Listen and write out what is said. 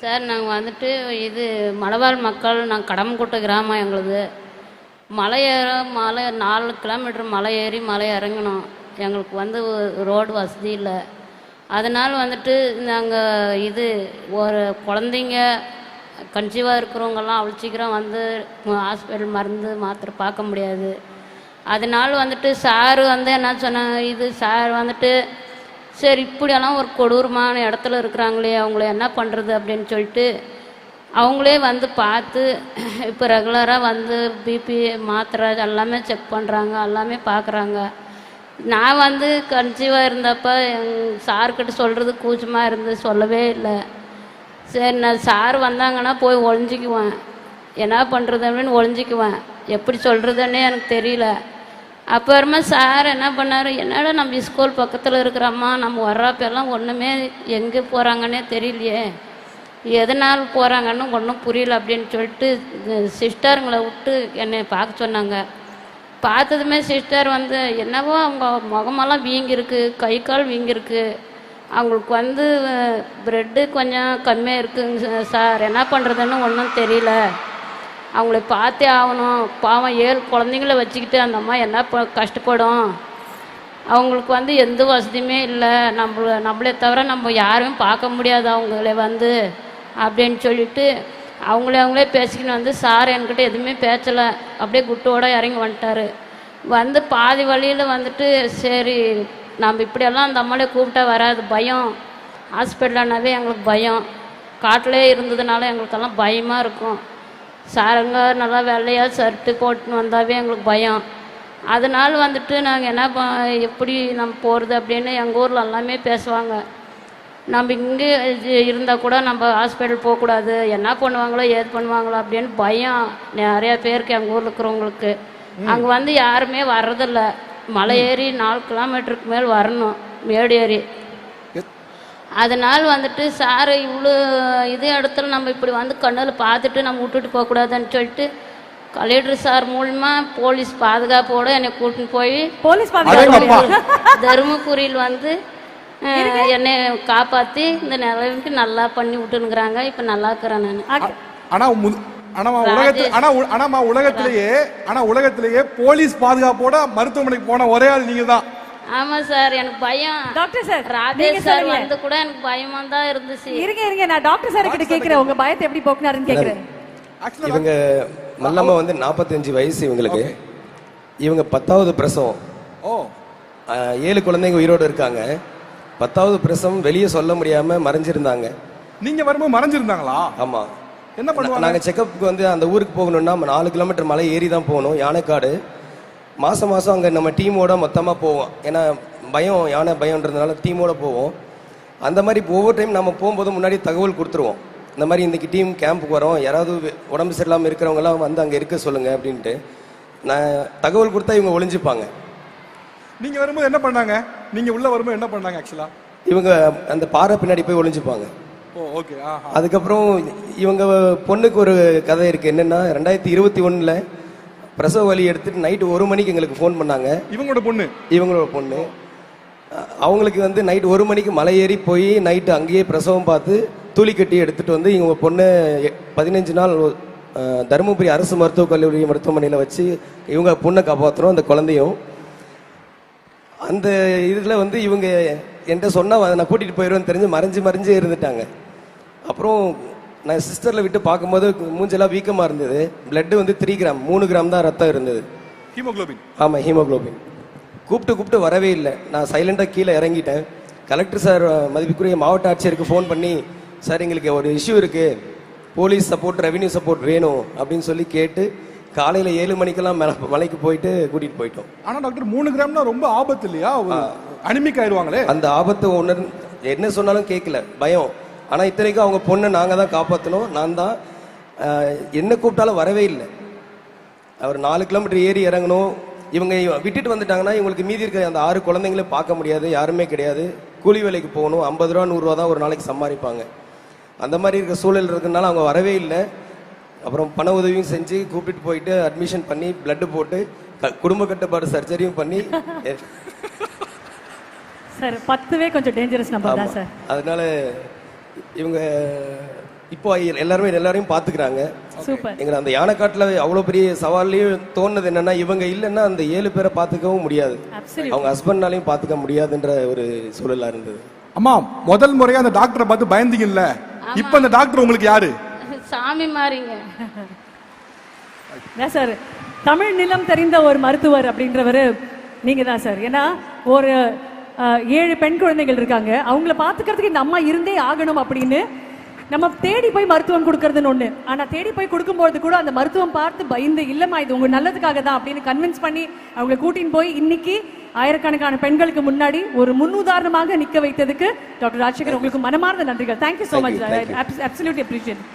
Sir நாங்கள் வந்துட்டு இது மலைவாழ் மக்கள், நாங்கள் கடம்புக்குட்டை கிராமம் எங்களுது. மலை 4 கிலோமீட்டர் மலை ஏறி மலை இறங்கணும். எங்களுக்கு வந்து ரோடு வசதி இல்லை. அதனால் வந்துட்டு நாங்கள் இது ஒரு குழந்தைங்க கன்சீவாக இருக்கிறவங்கெல்லாம் அவ்வளோ சீக்கிரம் வந்து ஹாஸ்பிட்டல் மருந்து மாத்திரை பார்க்க முடியாது. அதனால் வந்துட்டு சார் வந்து என்ன சொன்னாங்க, இது சார் வந்துட்டு சரி இப்படியெல்லாம் ஒரு கொடூரமான இடத்துல இருக்கிறாங்களே, அவங்கள என்ன பண்ணுறது அப்படின்னு சொல்லிட்டு அவங்களே வந்து பார்த்து இப்போ ரெகுலராக வந்து பிபி மாத்திரை எல்லாமே செக் பண்ணுறாங்க, எல்லாமே பார்க்குறாங்க. நான் வந்து கன்சீவாக இருந்தப்போ சார்கிட்ட சொல்கிறது கூச்சமாக இருந்து சொல்லவே இல்லை. சரி நான் சார் வந்தாங்கன்னா போய் ஒளிஞ்சிக்குவேன், என்ன பண்ணுறது அப்படின்னு ஒளிஞ்சிக்குவேன். எப்படி சொல்கிறதுன்னே எனக்கு தெரியல. அப்புறமா சார் என்ன பண்ணார், என்னடா நம்ம ஸ்கூல் பக்கத்தில் இருக்கிறோம்மா, நம்ம வர்றப்பெல்லாம் ஒன்றுமே எங்கே போகிறாங்கன்னே தெரியலையே, எதனால் போகிறாங்கன்னு ஒன்றும் புரியல அப்படின்னு சொல்லிட்டு சிஸ்டருங்களை விட்டு என்னை பார்க்க சொன்னாங்க. பார்த்ததுமே சிஸ்டர் வந்து என்னவோ அவங்க முகமெல்லாம் வீங்கிருக்கு, கை கால் வீங்கிருக்கு, அவங்களுக்கு வந்து ப்ரெட்டு கொஞ்சம் கம்மியாக இருக்குங்க சார், என்ன பண்ணுறதுன்னு ஒன்றும் தெரியல, அவங்கள பார்த்தே ஆகணும், பாவம் 7 குழந்தைங்கள வச்சுக்கிட்டு அந்த அம்மா என்ன கஷ்டப்படும், அவங்களுக்கு வந்து எந்த வசதியுமே இல்லை, நம்மளே தவிர நம்ம யாரும் பார்க்க முடியாது அவங்கள வந்து அப்படின்னு சொல்லிட்டு அவங்களே பேசிக்கின்னு வந்து சார் என்கிட்ட எதுவுமே பேசலை, அப்படியே குட்டோடு இறங்கி வந்துட்டார். வந்து பாதி வழியில் வந்துட்டு சரி நம்ம இப்படியெல்லாம் அந்த அம்மாலே கூப்பிட்டா வராது, பயம், ஹாஸ்பிட்டல்னாவே எங்களுக்கு பயம், காட்டிலே இருந்ததுனால எங்களுக்கெல்லாம் பயமாக இருக்கும். சாருங்க நல்லா வெள்ளையாக ஷர்ட்டு போட்டுன்னு வந்தாவே எங்களுக்கு பயம். அதனால் வந்துட்டு நாங்கள் என்ன எப்படி நம்ம போகிறது அப்படின்னு எங்கள் ஊரில் எல்லாமே பேசுவாங்க. நம்ம இங்கே இருந்தால் கூட நம்ம ஹாஸ்பிட்டல் போகக்கூடாது, என்ன பண்ணுவாங்களோ ஏது பண்ணுவாங்களோ அப்படின்னு பயம் நிறையா பேருக்கு எங்கள் ஊரில் இருக்கிறவங்களுக்கு. அங்கே வந்து யாருமே வர்றதில்ல, மலை ஏறி 4 கிலோமீட்டருக்கு மேல் வரணும், மேடு ஏறி. அதனால் வந்துட்டு சார் இவ்வளோ இதே இடத்துல நம்ம இப்படி வந்து கண்ணில் பார்த்துட்டு நம்ம விட்டுட்டு போகக்கூடாதுன்னு சொல்லிட்டு கலெக்டர் சார் மூலமா போலீஸ் பாதுகாப்போடு என்னை கூட்டின்னு போய் தருமபுரியில் வந்து என்னை காப்பாற்றி இந்த நிலைமைக்கு நல்லா பண்ணி விட்டுனுக்குறாங்க. இப்போ நல்லா இருக்கிறேன் நான். உலகத்திலேயே போலீஸ் பாதுகாப்போட மருத்துவமனைக்கு போன ஒரே ஆள் நீங்க தான். ஆமா சார், எனக்கு பயம். டாக்டர் சார், ராஜேஷ் சார் வந்து கூட எனக்கு பயமா தான் இருந்துச்சு. இருங்க நான் டாக்டர் சார் கிட்ட கேக்குறேன், உங்க பயத்தை எப்படி போக்குனாருன்னு கேக்குறேன். இவங்க மல்லம்மா வந்து 45 வயசு இவங்களுக்கு. இவங்க 10வது பிரசவம். 7 குழந்தைங்க உயிரோடு இருக்காங்க. 10வது பிரசவம் வெளியே சொல்ல முடியாம மறைஞ்சிருந்தாங்க. நீங்க வரும்போது மறைஞ்சிருந்தாங்களா? ஆமா. என்ன பண்ணுவாங்க? நாங்க செக்கப்புக்கு வந்து அந்த ஊருக்கு போகணும்னா 4 கிலோமீட்டர் மலை ஏறி தான் போகணும், யானைக்காடு. மாதம் அங்கே நம்ம டீமோட மொத்தமாக போவோம், ஏன்னா பயம், யானை பயம்ன்றதுனால டீமோட போவோம். அந்த மாதிரி ஒவ்வொரு டைம் நம்ம போகும்போது முன்னாடி தகவல் கொடுத்துருவோம், இந்த மாதிரி இன்றைக்கி டீம் கேம்புக்கு வரோம், யாராவது உடம்பு சரியில்லாமல் இருக்கிறவங்களாம் வந்து அங்கே இருக்க சொல்லுங்கள் அப்படின்ட்டு நான் தகவல் கொடுத்தா இவங்க ஒளிஞ்சுப்பாங்க. நீங்கள் வரும்போது என்ன பண்ணாங்க? நீங்கள் உள்ளே வரும்போது என்ன பண்ணாங்க? ஆக்சுவலாக இவங்க அந்த பாறை பின்னாடி போய் ஒளிஞ்சுப்பாங்க. ஓகே. அதுக்கப்புறம் இவங்க பொண்ணுக்கு ஒரு கதை இருக்குது. என்னென்னா 2021 பிரசவ வலி எடுத்துட்டு நைட்டு 1 மணிக்கு எங்களுக்கு ஃபோன் பண்ணாங்க. இவங்களோட பொண்ணு அவங்களுக்கு வந்து நைட்டு 1 மணிக்கு மலை ஏறி போய் நைட்டு அங்கேயே பிரசவம் பார்த்து தூளி கட்டி எடுத்துகிட்டு வந்து இவங்க பொண்ணு 15 நாள் தருமபுரி அரசு மருத்துவக் கல்லூரி மருத்துவமனையில் வச்சு இவங்க பொண்ணை காப்பாற்றுறோம், அந்த குழந்தையும். அந்த இதில் வந்து இவங்க என்கிட்ட சொன்னால் நான் கூட்டிகிட்டு போயிடுவேன்னு தெரிஞ்சு மறைஞ்சு இருந்துட்டாங்க. அப்புறம் நான் சிஸ்டரில் விட்டு பார்க்கும்போது மூஞ்செல்லாம் வீக்கமாக இருந்தது. பிளட்டு வந்து 3 கிராம் 3 கிராம் தான் ரத்தம் இருந்தது, ஹீமோக்ளோபின். ஆமாம், ஹீமோக்ளோபின். கூப்பிட்டு வரவே இல்லை. நான் சைலண்டாக கீழே இறங்கிட்டேன். கலெக்டர் சார், மதிப்புக்குரிய மாவட்ட ஆட்சியருக்கு ஃபோன் பண்ணி, சார் எங்களுக்கு ஒரு இஷ்யூ இருக்குது, போலீஸ் சப்போர்ட், ரெவென்யூ சப்போர்ட் வேணும் அப்படின்னு சொல்லி கேட்டு காலையில் 7 மணிக்கெல்லாம் மலைக்கு போயிட்டு கூட்டிகிட்டு போயிட்டோம். ஆனால் டாக்டர் 3 கிராம்னா ரொம்ப ஆபத்து இல்லையா? அனிமிக் ஆயிடுவாங்களே. அந்த ஆபத்து ஒன்று என்ன சொன்னாலும் கேட்கல, பயம். ஆனால் இத்தனைக்கும் அவங்க பொண்ணை நாங்கள் தான் காப்பாற்றணும். நான் தான் என்ன கூப்பிட்டாலும் வரவே இல்லை. அவர் 4 கிலோமீட்டர் ஏறி இறங்கணும். இவங்க விட்டுட்டு வந்துட்டாங்கன்னா இவங்களுக்கு மீதி இருக்க அந்த 6 குழந்தைங்களே பார்க்க முடியாது, யாருமே கிடையாது. கூலி வேலைக்கு போகணும், 50 ரூபா 100 ரூபா தான் ஒரு நாளைக்கு சம்பாதிப்பாங்க. அந்த மாதிரி இருக்க சூழல் இருக்கிறதுனால அவங்க வரவே இல்லை. அப்புறம் பண உதவியும் செஞ்சு கூப்பிட்டு போயிட்டு அட்மிஷன் பண்ணி பிளட்டு போட்டு குடும்ப கட்டுப்பாடு சர்ஜரியும் பண்ணி சார் 10வே கொஞ்சம் டேஞ்சரஸ் நம்பர் தான் சார். அதனால இவங்க இப்போ எல்லாரையும் பாத்துக்கிறாங்க. சூப்பர். எங்க அந்த யானைக்காட்டுல அவ்வளவு பெரிய சவால்லையும் தோணுது என்னன்னா, இவங்க இல்லைன்னா அந்த 7 பேரை பாத்துக்கவும் முடியாது, அவங்க ஹஸ்பண்ட்னாலையும் பாத்துக்க முடியாதுன்ற ஒரு சூழலா இருந்தது. அம்மா, முதல் முறையா அந்த டாக்டரை பார்த்து பயந்தீங்கல்ல, இப்ப அந்த டாக்டர் உங்களுக்கு யாரு? சாமி மாறிங்க சார். தமிழ் நிலம் தெரிந்த ஒரு மருத்துவர் அப்படின்றவரு நீங்க தான் சார். ஏன்னா ஒரு 7 பெண் குழந்தைகள் இருக்காங்க, அவங்கள பாத்துக்கிறதுக்கு இந்த அம்மா இருந்தே ஆகணும் அப்படின்னு நம்ம தேடி போய் மருத்துவம் கொடுக்கறதுன்னு ஒண்ணு. ஆனா தேடி போய் கொடுக்கும்போது கூட அந்த மருத்துவம் பார்த்து பயந்து, இல்லம்மா இது உங்க நல்லதுக்காக தான் அப்படின்னு கன்வின்ஸ் பண்ணி அவங்களை கூட்டின்னு போய் இன்னைக்கு ஆயிரக்கணக்கான பெண்களுக்கு முன்னாடி ஒரு முன்னுதாரணமாக நிக்க வைத்ததுக்கு டாக்டர் ராஜசேகர் உங்களுக்கு மனமார்ந்த நன்றிகள். Thank you so much. Absolutely appreciate.